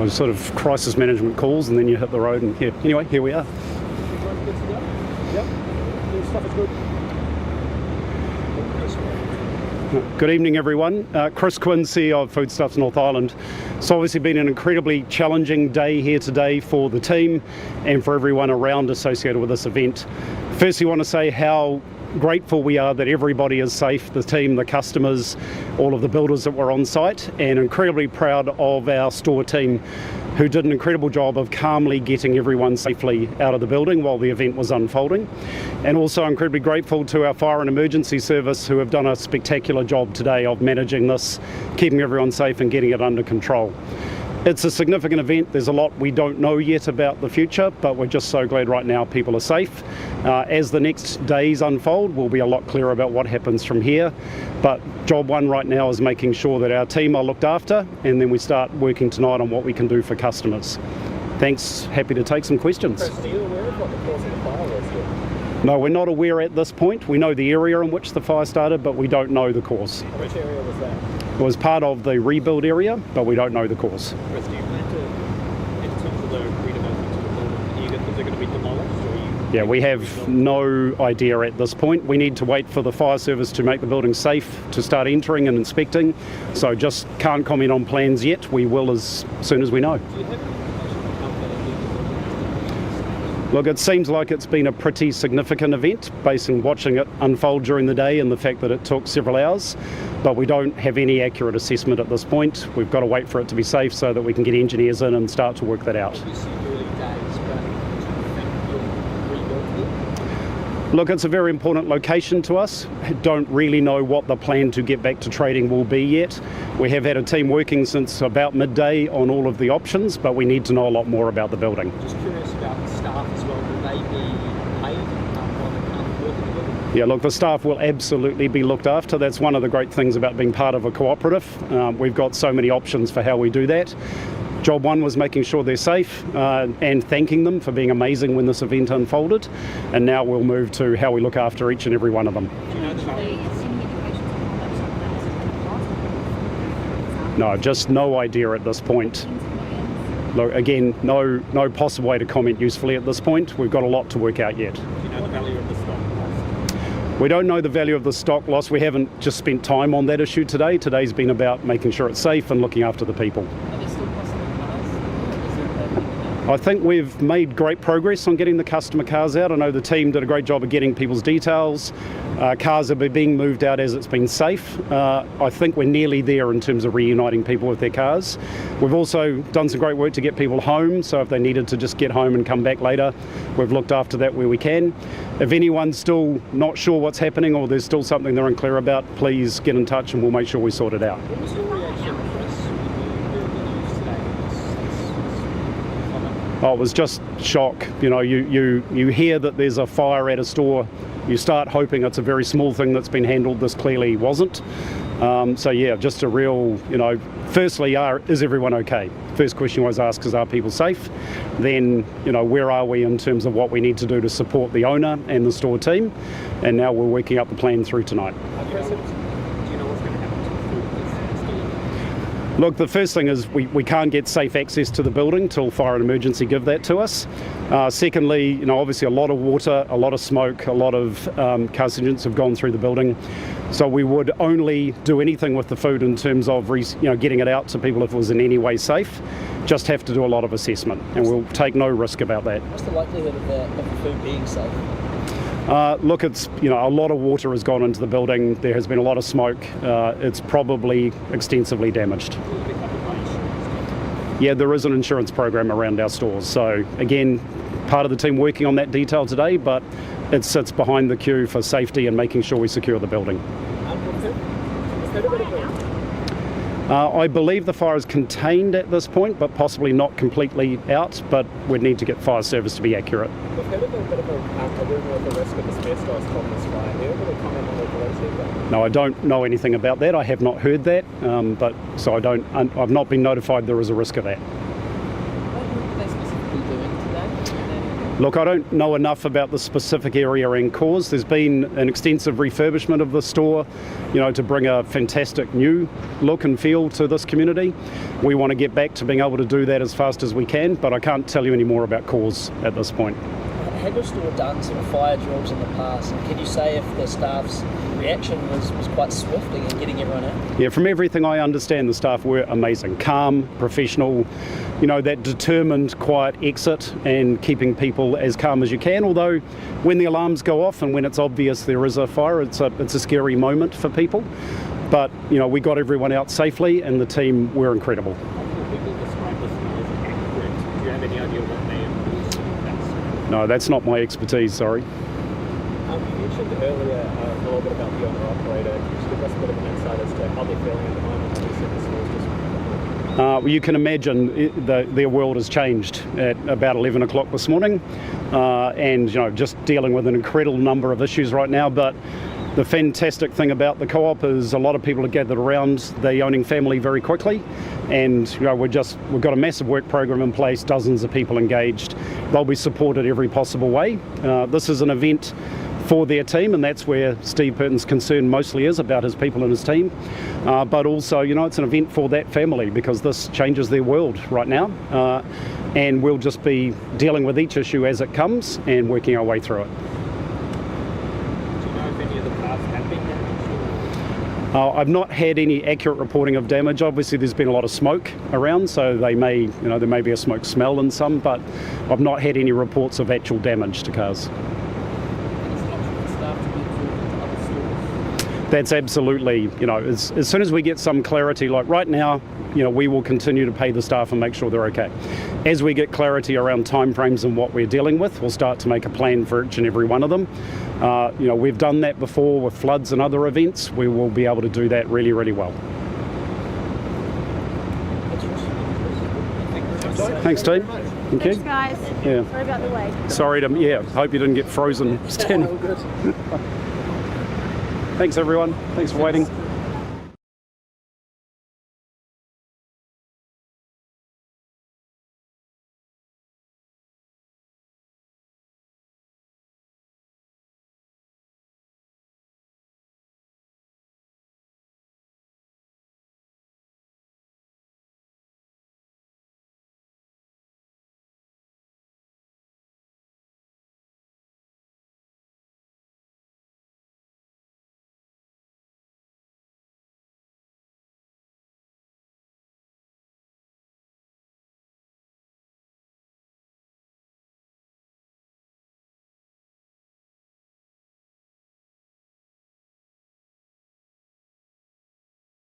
Sort of crisis management calls, and then you hit the road, and anyway, here we are. Good evening, everyone. Chris Quin, CEO of Foodstuffs North Island. It's obviously been an incredibly challenging day here today for the team and for everyone around associated with this event. Firstly, I want to say how grateful we are that everybody is safe, the team, the customers, all of the builders that were on site, and incredibly proud of our store team who did an incredible job of calmly getting everyone safely out of the building while the event was unfolding. And also incredibly grateful to our fire and emergency service who have done a spectacular job today of managing this, keeping everyone safe and getting it under control. It's a significant event. There's a lot we don't know yet about the future, but we're just so glad right now people are safe. As the next days unfold, we'll be a lot clearer about what happens from here. But job one right now is making sure that our team are looked after, and then we start working tonight on what we can do for customers. Thanks. Happy to take some questions. Chris, are you aware of what the cause of the fire was yet? No, we're not aware at this point. We know the area in which the fire started, but we don't know the cause. Which area was that? It was part of the rebuild area, but we don't know the cause. Chris, do you plan to, in terms of the redevelopment to the building, is it going to be demolished? Yeah, we have no idea at this point. We need to wait for the fire service to make the building safe to start entering and inspecting. So just can't comment on plans yet. We will as soon as we know. Do you have any information on how bad the building? Look, it seems like it's been a pretty significant event based on watching it unfold during the day and the fact that it took several hours. But we don't have any accurate assessment at this point. We've got to wait for it to be safe so that we can get engineers in and start to work that out. Obviously early days, but do you think you'll rebuild it? Look, it's a very important location to us. Don't really know what the plan to get back to trading will be yet. We have had a team working since about midday on all of the options, but we need to know a lot more about the building. Just curious about the staff as well. Will they be paid while they can't work in the building? Yeah, look, the staff will absolutely be looked after. That's one of the great things about being part of a cooperative. We've got so many options for how we do that. Job one was making sure they're safe and thanking them for being amazing when this event unfolded. And now we'll move to how we look after each and every one of them. Do you know the No, just no idea at this point. Look, again, no possible way to comment usefully at this point. We've got a lot to work out yet. Do you know the value of the stock loss? We don't know the value of the stock loss. We haven't just spent time on that issue today. Today's been about making sure it's safe and looking after the people. Are there still possible cars? Is there a permit? I think we've made great progress on getting the customer cars out. I know the team did a great job of getting people's details. Cars are being moved out as it's been safe. I think we're nearly there in terms of reuniting people with their cars. We've also done some great work to get people home, so if they needed to just get home and come back later, we've looked after that where we can. If anyone's still not sure what's happening or there's still something they're unclear about, please get in touch and we'll make sure we sort it out. What was your reaction, Chris, when you heard the news today? Oh, it was just shock. You know, you hear that there's a fire at a store, you start hoping it's a very small thing that's been handled. This clearly wasn't. So yeah, just a real, firstly, is everyone okay? First question you always ask is, are people safe? Then, where are we in terms of what we need to do to support the owner and the store team? And now we're working up the plan through tonight. Chris, do you know what's going to happen to the food? Look, the first thing is we can't get safe access to the building till fire and emergency give that to us. Secondly, obviously a lot of water, a lot of smoke, a lot of carcinogens have gone through the building. So we would only do anything with the food in terms of getting it out to people if it was in any way safe. Just have to do a lot of assessment, and we'll take no risk about that. What's the likelihood of the food being safe? Look, it's a lot of water has gone into the building. There has been a lot of smoke. It's probably extensively damaged. Yeah, there is an insurance program around our stores. So again, part of the team working on that detail today, but it sits behind the queue for safety and making sure we secure the building. I believe the fire is contained at this point, but possibly not completely out, but we'd need to get fire service to be accurate. We've heard a bit of a rumour of the risk of asbestos from this fire. Have you ever comment on the validity of that? No, I don't know anything about that. I have not heard that, I've not been notified there is a risk of that. What were they specifically doing today? Look, I don't know enough about the specific area and cause. There's been an extensive refurbishment of the store, to bring a fantastic new look and feel to this community. We want to get back to being able to do that as fast as we can, but I can't tell you any more about cause at this point. Had your store done some fire drills in the past, and can you say if the staff's reaction was quite swift in getting everyone in? Yeah, from everything I understand, the staff were amazing, calm, professional, that determined, quiet exit and keeping people as calm as you can. Although when the alarms go off and when it's obvious there is a fire, it's a scary moment for people. But, we got everyone out safely and the team were incredible. People describe this as accurate. Do you have any idea what they have? No, that's not my expertise, sorry. You mentioned earlier a little bit about the owner-operator. Can you just give us a bit of an insight as to how they're feeling at the moment? You said the store's just Well, you can imagine their world has changed at about 11 o'clock this morning, and just dealing with an incredible number of issues right now. But the fantastic thing about the co-op is a lot of people are gathered around the owning family very quickly, and we've got a massive work program in place, dozens of people engaged. They'll be supported every possible way. This is an event for their team, and that's where Steve Burton's concern mostly is, about his people and his team. But also, it's an event for that family because this changes their world right now. And we'll just be dealing with each issue as it comes and working our way through it. Do you know if any of the cars have been damaged? I've not had any accurate reporting of damage. Obviously, there's been a lot of smoke around, so there may be a smoke smell in some, but I've not had any reports of actual damage to cars. That's absolutely, as soon as we get some clarity, like right now, we will continue to pay the staff and make sure they're okay. As we get clarity around timeframes and what we're dealing with, we'll start to make a plan for each and every one of them. We've done that before with floods and other events. We will be able to do that really, really well. Thanks, team. Thank you. Thanks, guys. Yeah. Sorry about the wait. Sorry to, hope you didn't get frozen standing. Thanks, everyone. Thanks for waiting.